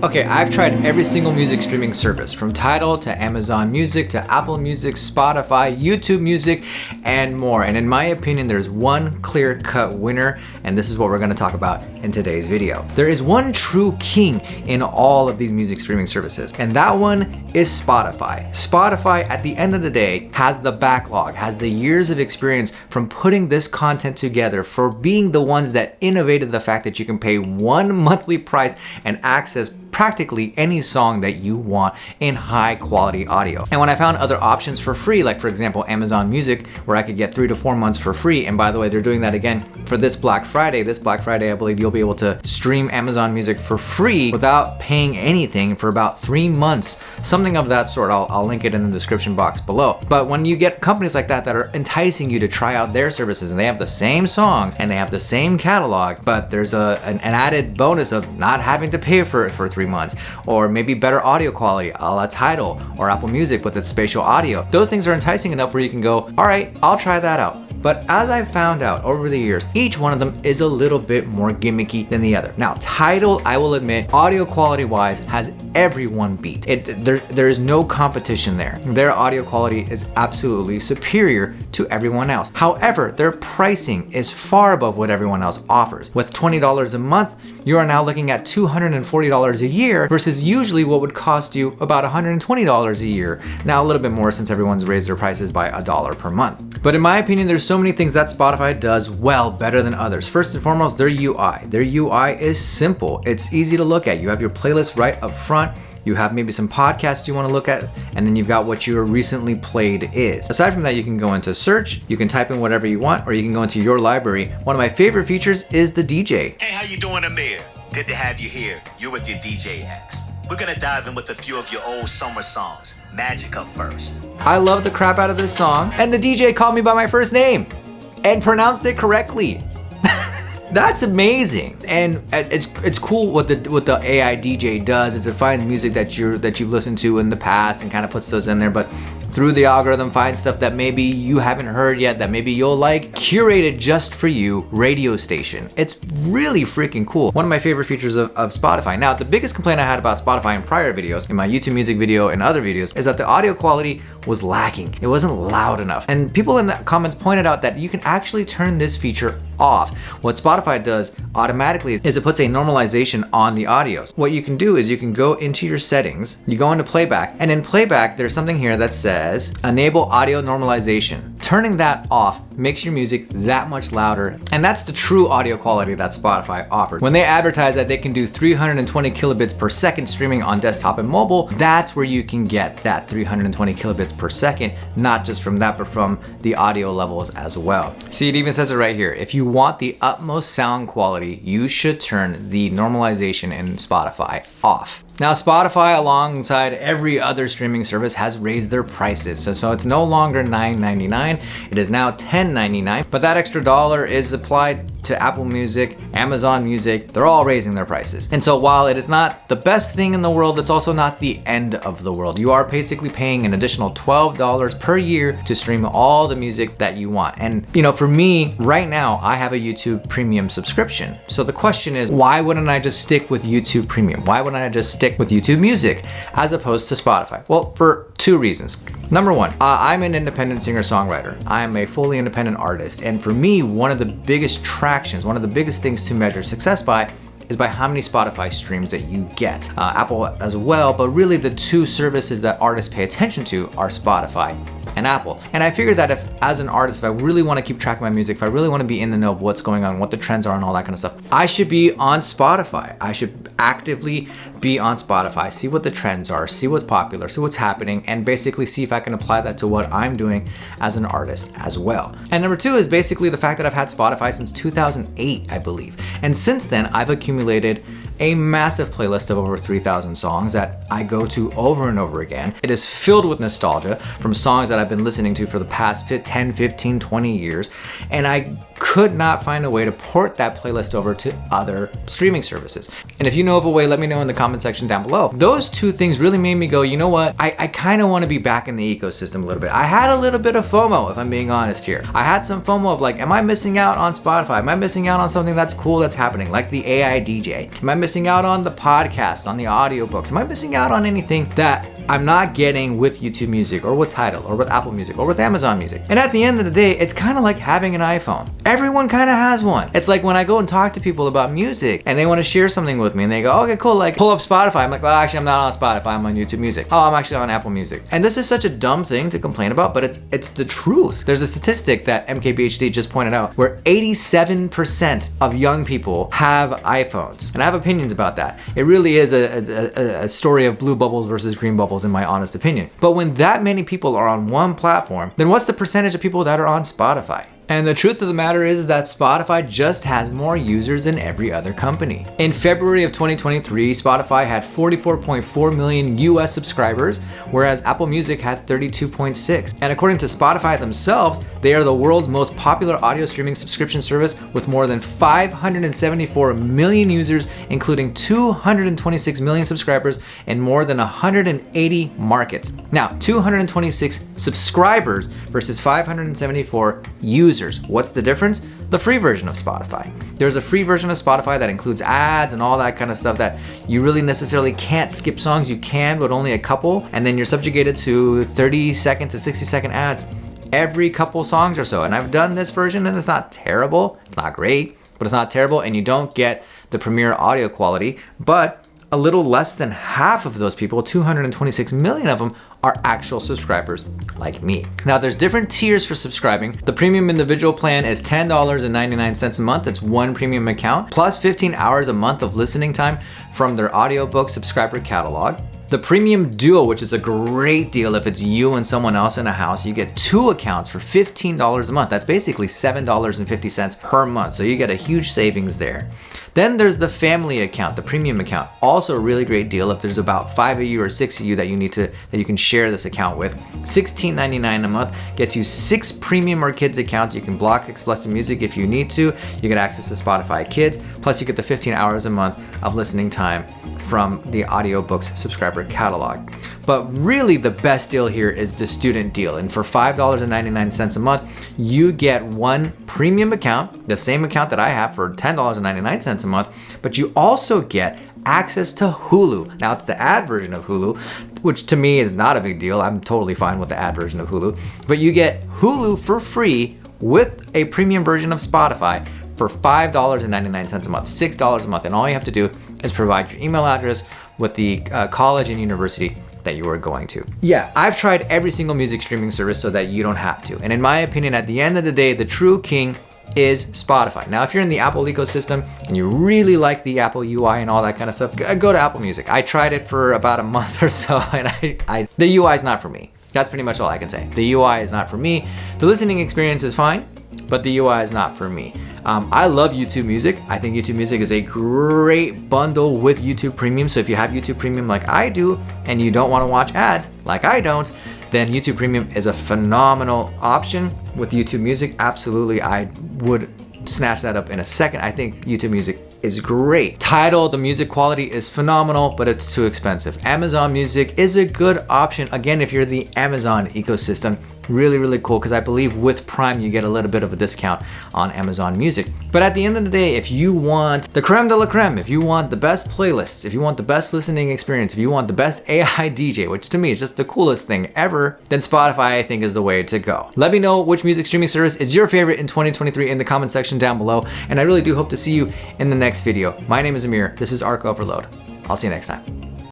Okay, I've tried every single music streaming service, from Tidal to Amazon Music to Apple Music, Spotify, YouTube Music, and more. And in my opinion, there's one clear-cut winner, and this is what we're gonna talk about in today's video. There is one true king in all of these music streaming services, and that one is Spotify. Spotify, at the end of the day, has the backlog, has the years of experience from putting this content together, for being the ones that innovated the fact that you can pay one monthly price and access practically any song that you want in high quality audio. And when I found other options for free, like for example Amazon Music, where I could get 3 to 4 months for free, and by the way, they're doing that again for this Black Friday. This Black Friday, I believe you'll be able to stream Amazon Music for free without paying anything for about 3 months, something of that sort. I'll link it in the description box below. But when you get companies like that that are enticing you to try out their services, and they have the same songs and they have the same catalog, but there's an added bonus of not having to pay for it for 3 months, or maybe better audio quality a la Tidal or Apple Music with its spatial audio. Those things are enticing enough where you can go, all right, I'll try that out. But as I've found out over the years, each one of them is a little bit more gimmicky than the other. Now, Tidal, I will admit, audio quality wise, has everyone beat. There is no competition there. Their audio quality is absolutely superior to everyone else. However, their pricing is far above what everyone else offers. With $20 a month, you are now looking at $240 a year versus usually what would cost you about $120 a year. Now, a little bit more since everyone's raised their prices by $1 per month. But in my opinion, there's so many things that Spotify does well, better than others. First and foremost, their UI. Their UI is simple. It's easy to look at. You have your playlist right up front. You have maybe some podcasts you want to look at, and then you've got what your recently played is. Aside from that, you can go into search, you can type in whatever you want, or you can go into your library. One of my favorite features is the DJ. Hey, how you doing, Amir? Good to have you here. You're with your DJ X. We're gonna dive in with a few of your old summer songs. Magic up first. I love the crap out of this song, and the DJ called me by my first name and pronounced it correctly. That's amazing. And it's cool what the AI DJ does is it finds music that you've listened to in the past and kind of puts those in there, but through the algorithm finds stuff that maybe you haven't heard yet that maybe you'll like, curated just for you radio station. It's really freaking cool. One of my favorite features of Spotify. Now, the biggest complaint I had about Spotify in prior videos, in my YouTube music video and other videos, is that the audio quality was lacking. It wasn't loud enough. And people in the comments pointed out that you can actually turn this feature off. What Spotify does automatically is it puts a normalization on the audios. What you can do is you can go into your settings, you go into playback, and in playback, there's something here that says enable audio normalization. Turning that off makes your music that much louder, and that's the true audio quality that Spotify offers. When they advertise that they can do 320 kilobits per second streaming on desktop and mobile, that's where you can get that 320 kilobits per second, not just from that, but from the audio levels as well. See, it even says it right here. If you want the utmost sound quality, you should turn the normalization in Spotify off. Now, Spotify, alongside every other streaming service, has raised their prices. So it's no longer $9.99, it is now $10.99, but that extra dollar is applied to Apple Music, Amazon Music. They're all raising their prices. And so while it is not the best thing in the world, it's also not the end of the world. You are basically paying an additional $12 per year to stream all the music that you want. And you know, for me, right now, I have a YouTube Premium subscription. So the question is, why wouldn't I just stick with YouTube Premium? Why wouldn't I just stick with YouTube Music as opposed to Spotify? Well, for 2 reasons. Number 1, I'm an independent singer-songwriter. I'm a fully independent artist. And for me, one of the biggest tractions, one of the biggest things to measure success by is by how many Spotify streams that you get. Apple as well, but really the 2 services that artists pay attention to are Spotify and Apple. And I figured that if, as an artist, if I really want to keep track of my music, if I really want to be in the know of what's going on, what the trends are and all that kind of stuff, I should be on Spotify. I should actively be on Spotify, see what the trends are, see what's popular, see what's happening, and basically see if I can apply that to what I'm doing as an artist as well. And number 2 is basically the fact that I've had Spotify since 2008, I believe. And since then, I've accumulated a massive playlist of over 3,000 songs that I go to over and over again. It is filled with nostalgia from songs that I've been listening to for the past 10, 15, 20 years. And I could not find a way to port that playlist over to other streaming services. And if you know of a way, let me know in the comment section down below. Those two things really made me go, you know what? I kind of want to be back in the ecosystem a little bit. I had a little bit of FOMO, if I'm being honest here. I had some FOMO of like, am I missing out on Spotify? Am I missing out on something that's cool that's happening, like the AI DJ? Am I missing out on the podcast, on the audiobooks? Am I missing out on anything that I'm not getting with YouTube Music or with Tidal or with Apple Music or with Amazon Music? And at the end of the day, it's kind of like having an iPhone. Everyone kind of has one. It's like when I go and talk to people about music and they want to share something with me and they go, okay, cool, like pull up Spotify. I'm like, well, actually, I'm not on Spotify. I'm on YouTube Music. Oh, I'm actually on Apple Music. And this is such a dumb thing to complain about, but it's the truth. There's a statistic that MKBHD just pointed out where 87% of young people have iPhones. And I have opinions about that. It really is a story of blue bubbles versus green bubbles in my honest opinion. But when that many people are on one platform, then what's the percentage of people that are on Spotify? And the truth of the matter is that Spotify just has more users than every other company. In February of 2023, Spotify had 44.4 million US subscribers, whereas Apple Music had 32.6. And according to Spotify themselves, they are the world's most popular audio streaming subscription service with more than 574 million users, including 226 million subscribers in more than 180 markets. Now, 226 subscribers versus 574 users. What's the difference? The free version of Spotify. There's a free version of Spotify that includes ads and all that kind of stuff that you really necessarily can't skip songs. You can, but only a couple. And then you're subjugated to 30-second to 60-second ads every couple songs or so. And I've done this version and it's not terrible. It's not great, but it's not terrible. And you don't get the premiere audio quality, but a little less than half of those people, 226 million of them, are actual subscribers like me. Now there's different tiers for subscribing. The premium individual plan is $10.99 a month. It's one premium account plus 15 hours a month of listening time from their audiobook subscriber catalog. The premium duo, which is a great deal if it's you and someone else in a house, you get 2 accounts for $15 a month. That's basically $7.50 per month. So you get a huge savings there. Then there's the family account, the premium account. Also a really great deal if there's about 5 of you or 6 of you that you can share this account with. $16.99 a month gets you 6 premium or kids accounts. You can block explicit music if you need to. You get access to Spotify Kids, plus you get the 15 hours a month of listening time from the audiobooks subscriber catalog. But really the best deal here is the student deal. And for $5.99 a month, you get one premium account, the same account that I have for $10.99 a month, but you also get access to Hulu. Now it's the ad version of Hulu, which to me is not a big deal. I'm totally fine with the ad version of Hulu, but you get Hulu for free with a premium version of Spotify for $5.99 a month, $6 a month. And all you have to do is provide your email address with the college and university that you are going to. Yeah, I've tried every single music streaming service so that you don't have to. And in my opinion, at the end of the day, the true king is Spotify. Now, if you're in the Apple ecosystem and you really like the Apple UI and all that kind of stuff, go to Apple Music. I tried it for about a month or so and the UI is not for me. That's pretty much all I can say. The UI is not for me. The listening experience is fine, but the UI is not for me. I love YouTube Music. I think YouTube Music is a great bundle with YouTube Premium. So if you have YouTube Premium like I do, and you don't want to watch ads like I don't, then YouTube Premium is a phenomenal option. With YouTube Music, absolutely, I would snatch that up in a second. I think YouTube Music is great. Tidal, the music quality is phenomenal, but it's too expensive. Amazon Music is a good option. Again, if you're the Amazon ecosystem, really, really cool, because I believe with Prime, you get a little bit of a discount on Amazon Music. But at the end of the day, if you want the creme de la creme, if you want the best playlists, if you want the best listening experience, if you want the best AI DJ, which to me is just the coolest thing ever, then Spotify, I think, is the way to go. Let me know which music streaming service is your favorite in 2023 in the comment section down below. And I really do hope to see you in the next video. My name is Amir. This is Arc Overload. I'll see you next time.